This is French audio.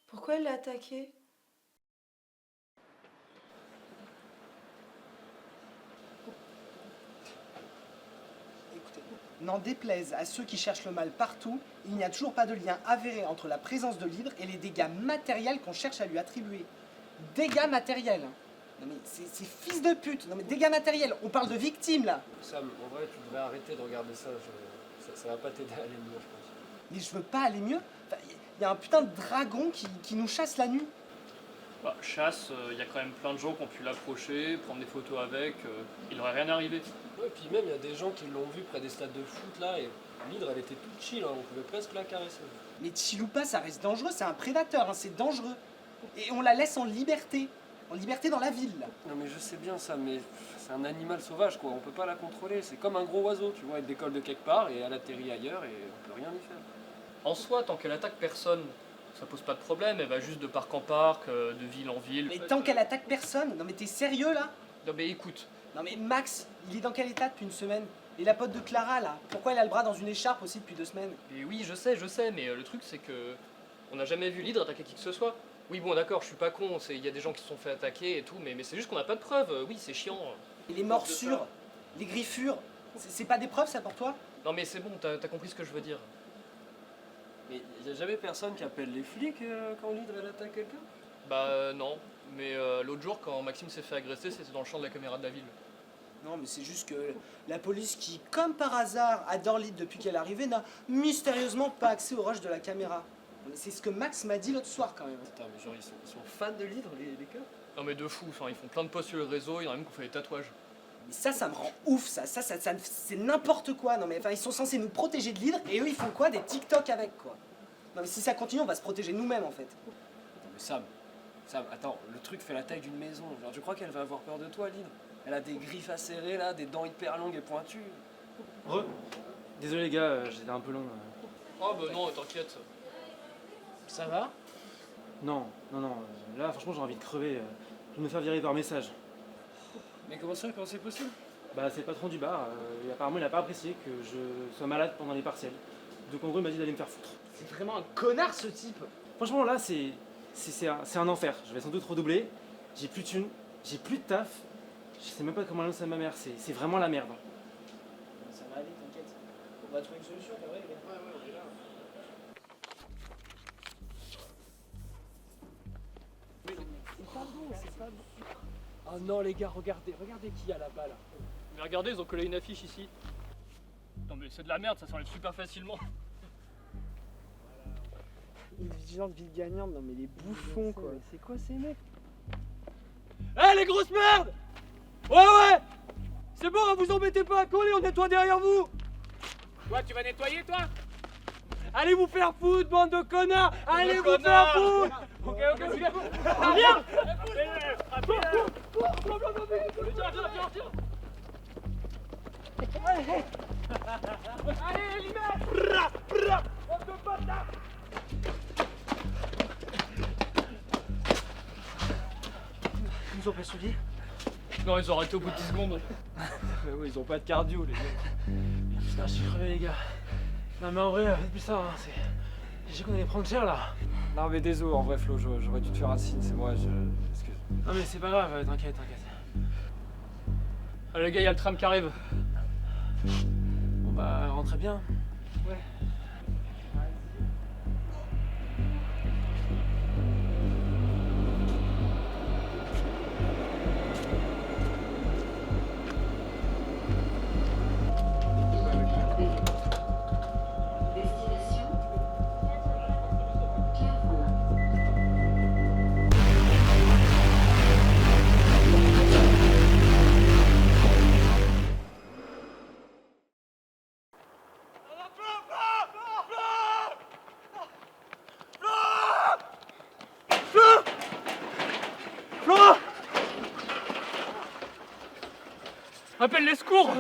Pourquoi elle l'a attaqué? Écoutez, n'en déplaise à ceux qui cherchent le mal partout, il n'y a toujours pas de lien avéré entre la présence de l'hydre et les dégâts matériels qu'on cherche à lui attribuer. Dégâts matériels. Non mais c'est fils de pute. Non mais dégâts matériels, on parle de victimes là. Sam, en vrai, tu devrais arrêter de regarder ça. Ça va pas t'aider à aller mieux, je pense. Mais je veux pas aller mieux. Il y a un putain de dragon qui nous chasse la nuit. Bah, chasse, il y a quand même plein de gens qui ont pu l'approcher, prendre des photos avec, il aurait rien arrivé. Ouais, puis même, il y a des gens qui l'ont vu près des stades de foot là, et l'hydre, elle était toute chill, hein, on pouvait presque la caresser. Mais chill ou pas, ça reste dangereux, c'est un prédateur, hein, c'est dangereux. Et on la laisse en liberté dans la ville là. Non, mais je sais bien ça, mais c'est un animal sauvage quoi, on peut pas la contrôler. C'est comme un gros oiseau, tu vois, elle décolle de quelque part et elle atterrit ailleurs et on peut rien y faire. En soi, tant qu'elle attaque personne, ça pose pas de problème, elle va juste de parc en parc, de ville en ville. Mais tant qu'elle attaque personne, non mais t'es sérieux là? Non mais écoute, Non mais Max, il est dans quel état depuis une semaine? Et la pote de Clara là, pourquoi elle a le bras dans une écharpe aussi depuis 2 semaines? et oui je sais, mais le truc c'est que on n'a jamais vu l'hydre attaquer qui que ce soit. Oui bon d'accord, je suis pas con, il y a des gens qui se sont fait attaquer et tout, mais c'est juste qu'on n'a pas de preuves, oui c'est chiant. Et les morsures, les griffures, c'est pas des preuves ça pour toi? Non mais c'est bon, t'as compris ce que je veux dire. Mais y a jamais personne qui appelle les flics quand l'hydre elle attaque quelqu'un? Bah non, mais l'autre jour quand Maxime s'est fait agresser, c'était dans le champ de la caméra de la ville. Non mais c'est juste que la police qui, comme par hasard, adore l'île depuis qu'elle est arrivée, n'a mystérieusement pas accès aux rushs de la caméra. Mais c'est ce que Max m'a dit l'autre soir quand même. Attends, mais genre ils sont fans de l'hydre les gars? Non mais de fou, enfin ils font plein de posts sur le réseau, il y en a même qui ont fait des tatouages. Mais ça me rend ouf, ça c'est n'importe quoi. Non mais enfin, ils sont censés nous protéger de l'hydre et eux ils font quoi? Des TikTok avec quoi. Non mais si ça continue, on va se protéger nous-mêmes en fait. Attends, mais Sam, attends, le truc fait la taille d'une maison. Genre, tu crois qu'elle va avoir peur de toi, l'hydre? Elle a des griffes acérées là, des dents hyper longues et pointues. Désolé les gars, j'étais un peu long. Oh bah non, t'inquiète. Ça va? Non, là franchement j'ai envie de crever. Je vais me faire virer par message. Mais comment c'est possible? Bah c'est le patron du bar, et apparemment il a pas apprécié que je sois malade pendant les partiels. Donc en gros il m'a dit d'aller me faire foutre. C'est vraiment un connard ce type. Franchement là c'est un enfer. Je vais sans doute redoubler, j'ai plus de thunes, j'ai plus de taf. Je sais même pas comment annoncer à ma mère, c'est vraiment la merde. Ça va aller, t'inquiète. On va trouver une solution, t'as vrai les gars? Ouais, on est là. C'est pas bon. Oh non les gars, regardez qui y a là-bas là. Mais regardez, ils ont collé une affiche ici. Non mais c'est de la merde, ça s'enlève super facilement. Une vigilante ville gagnante, non mais les bouffons quoi. C'est quoi ces mecs? Eh les grosses merdes! Ouais! C'est bon, vous embêtez pas, collez, on nettoie derrière vous! Toi, tu vas nettoyer, toi? Allez vous faire foutre, bande de connards! Allez vous faire foutre! Ok, viens! Viens! Allez, l'image! On te bat là! Ils nous ont pas suivis? Non, ils ont arrêté au bout de 10 secondes. Mais oui, ils ont pas de cardio les mecs. Putain je suis crevé les gars. Non mais en vrai, faites plus ça, hein, c'est. J'ai qu'on allait prendre cher là. Non mais désolé, en vrai Flo, j'aurais dû te faire un signe, c'est moi, excuse. Non mais c'est pas grave, t'inquiète. Ah les gars, il y a le tram qui arrive. Bon bah rentrez bien. Destination Clairvaux. Appelle les secours!